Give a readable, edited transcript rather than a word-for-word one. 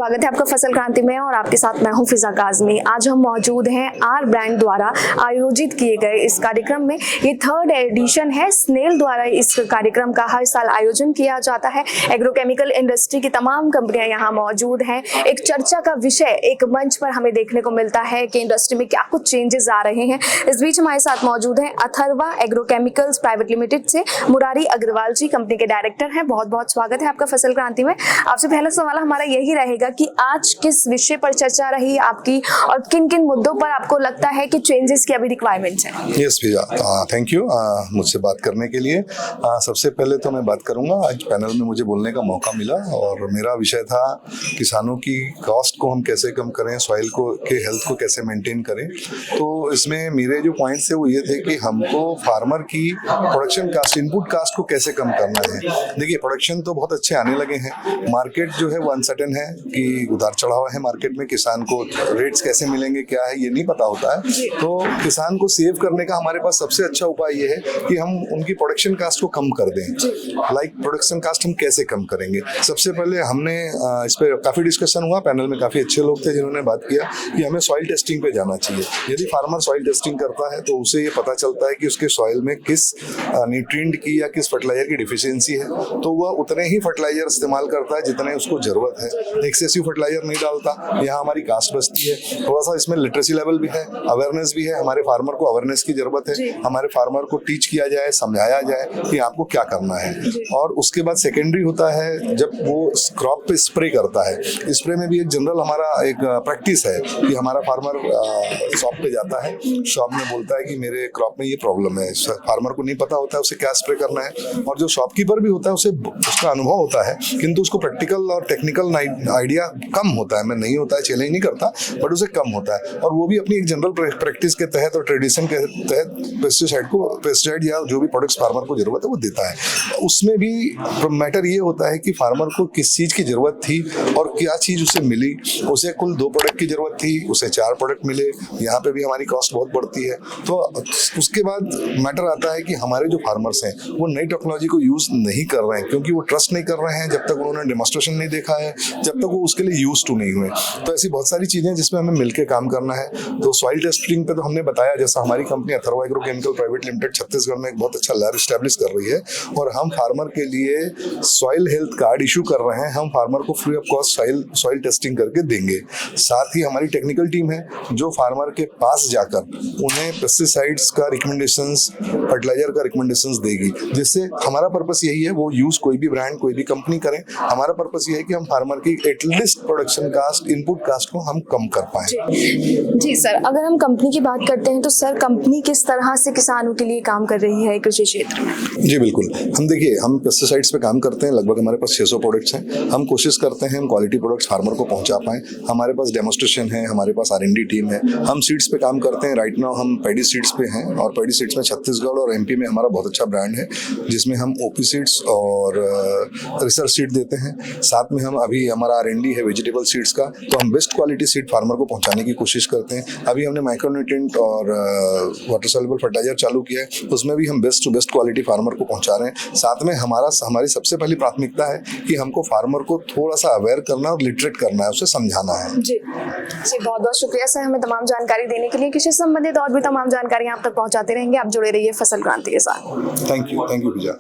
स्वागत है आपका फसल क्रांति में और आपके साथ मैं हूं फिजा काज़मी। आज हम मौजूद हैं आर ब्रांड द्वारा आयोजित किए गए इस कार्यक्रम में। ये 3rd एडिशन है। स्नेल द्वारा इस कार्यक्रम का हर साल आयोजन किया जाता है। एग्रोकेमिकल इंडस्ट्री की तमाम कंपनियां यहाँ मौजूद हैं। एक चर्चा का विषय एक मंच पर हमें देखने को मिलता है कि इंडस्ट्री में क्या कुछ चेंजेस आ रहे हैं। इस बीच हमारे साथ मौजूद हैं अथर्वा एग्रोकेमिकल्स प्राइवेट लिमिटेड से मुरारी अग्रवाल जी, कंपनी के डायरेक्टर हैं। बहुत बहुत स्वागत है आपका फसल क्रांति में। आपसे पहला सवाल हमारा यही रहेगा कि आज किस विषय पर चर्चा रही आपकी और किन किन मुद्दों पर आपको लगता है कि चेंजेस की अभी रिक्वायरमेंट्स हैं? यस भैया, थैंक यू मुझसे बात करने के लिए। सबसे पहले तो मैं बात करूंगा, आज पैनल में मुझे बोलने का मौका मिला और मेरा विषय था किसानों की कॉस्ट को हम कैसे कम करें, सॉइल को के हेल्थ को कैसे मेंटेन करें। तो इसमें मेरे जो पॉइंट्स थे वो ये थे कि हमको फार्मर की प्रोडक्शन कास्ट, इनपुट कास्ट को कैसे कम करना है। देखिए, प्रोडक्शन तो बहुत अच्छे आने लगे हैं, मार्केट जो है वो अनसर्टेन है कि उतार चढ़ाव है मार्केट में। किसान को रेट्स कैसे मिलेंगे, क्या है, ये नहीं पता होता है। तो किसान को सेव करने का हमारे पास सबसे अच्छा उपाय ये है कि हम उनकी प्रोडक्शन कास्ट को कम कर दें। लाइक प्रोडक्शन कास्ट हम कैसे कम करेंगे। सबसे पहले हमने इस पर काफी डिस्कशन हुआ, पैनल में काफी अच्छे लोग थे जिन्होंने बात किया कि हमें सॉइल टेस्टिंग पे जाना चाहिए। यदि फार्मर सॉइल टेस्टिंग करता है तो उसे ये पता चलता है कि उसके सॉइल में किस न्यूट्रिएंट की या किस फर्टिलाइजर की डिफिशियंसी है, तो वह उतने ही फर्टिलाइजर इस्तेमाल करता है जितने उसको जरूरत है। एक्सेसिव फर्टिलाइजर नहीं डालता। यहाँ हमारी कास्ट बचती है। थोड़ा सा इसमें लिटरेसी लेवल भी है, अवेयरनेस भी है। हमारे फार्मर को अवेयरनेस की जरूरत है। हमारे फार्मर को टीच किया जाए, समझाया जाए कि आपको क्या करना है। और उसके बाद सेकेंडरी होता है जब वो क्रॉप पे स्प्रे करता है। स्प्रे में भी एक जनरल हमारा एक प्रैक्टिस है कि हमारा फार्मर शॉप पे जाता है, शॉप में बोलता है कि मेरे क्रॉप में ये प्रॉब्लम है। फार्मर को नहीं पता होता है उसे क्या स्प्रे करना है, और जो शॉपकीपर भी होता है उसे उसका अनुभव होता है, किंतु उसको प्रैक्टिकल और टेक्निकल आइडिया कम होता है। मैं नहीं होता है, चैलेंज नहीं करता, बट उसे कम होता है। और वो भी अपनी एक जनरल प्रैक्टिस के तहत और ट्रेडिशन के तहत पेस्टिसाइड या जो भी प्रोडक्ट्स फार्मर को जरूरत है वो देता है। उसमें भी मैटर ये होता है कि फार्मर को किस चीज की जरूरत थी और क्या चीज उसे मिली। उसे कुल 2 प्रोडक्ट की जरूरत थी, उसे 4 प्रोडक्ट मिले। यहाँ पे भी हमारी कॉस्ट बहुत बढ़ती है। तो उसके बाद मैटर आता है कि हमारे जो फार्मर्स हैं वो नई टेक्नोलॉजी को यूज नहीं कर रहे हैं, क्योंकि वो ट्रस्ट नहीं कर रहे हैं जब तक उन्होंने डेमोन्स्ट्रेशन नहीं देखा है, जब तक वो उसके लिए यूज टू नहीं हुए। तो ऐसी बहुत सारी चीजें जिसमें हमें मिलकर काम करना है। तो सॉइल टेस्टिंग पे तो हमने बताया, जैसा हमारी company Atharva agrochemical private limited Chhattisgarh में एक बहुत अच्छा लैब स्टैब्लिश कर रही है और हम फार्मर के लिए सॉइल हेल्थ कार्ड इशू कर रहे हैं। हम फार्मर को free of cost soil testing करके देंगे। साथ ही हमारी टेक्निकल टीम है जो फार्मर के पास जाकर उन्हें पेस्टिसाइड्स का रिकमेंडेशंस, फर्टिलाइजर का रिकमेंडेशंस देगी, जिससे हमारा पर्पस यही है, वो यूज कोई भी ब्रांड कोई भी कंपनी करें, हमारा पर्पस ये है कि हम फार्मर की at least production cost, input cost को हम कम कर पाए। जी सर, अगर हम कंपनी की बात करते हैं तो सर कंपनी किस तरह से किसानों के लिए काम कर रही है कृषि क्षेत्र में? जी बिल्कुल, हम देखिए, हम पेस्टिसाइड्स पे काम करते हैं। लगभग हमारे पास 600 प्रोडक्ट्स हैं। हम कोशिश करते हैं हम क्वालिटी प्रोडक्ट्स फार्मर को पहुंचा पाएं। हमारे पास डेमोन्स्ट्रेशन है, हमारे पास R&D टीम है। हम सीड्स पे काम करते हैं। राइट नाउ हम पैडी सीड्स पे हैं और पैडी सीड्स में छत्तीसगढ़ और MP में हमारा बहुत अच्छा ब्रांड है, जिसमें हम OP सीड्स और रिसर्च सीड देते हैं। साथ में हम अभी हमारा R&D है वेजिटेबल सीड्स का, तो हम बेस्ट क्वालिटी सीड फार्मर को पहुंचाने की कोशिश करते हैं। अभी हमने माइक्रोन्यूट्रिएंट और वाटर सॉल्युबल फर्टिलाइजर चालू किया है, उसमें भी हम best to best quality farmer को पहुंचा रहे हैं। साथ में हमारी सबसे पहली प्राथमिकता है कि हमको फार्मर को थोड़ा सा अवेयर करना और लिटरेट करना है, उसे समझाना है। जी बहुत बहुत शुक्रिया सर, हमें तमाम जानकारी देने के लिए। कृषि संबंधित और भी तमाम जानकारी आप तक पहुंचाते रहेंगे। आप जुड़े रहिए फसल क्रांति के साथ। थैंक यू भैया।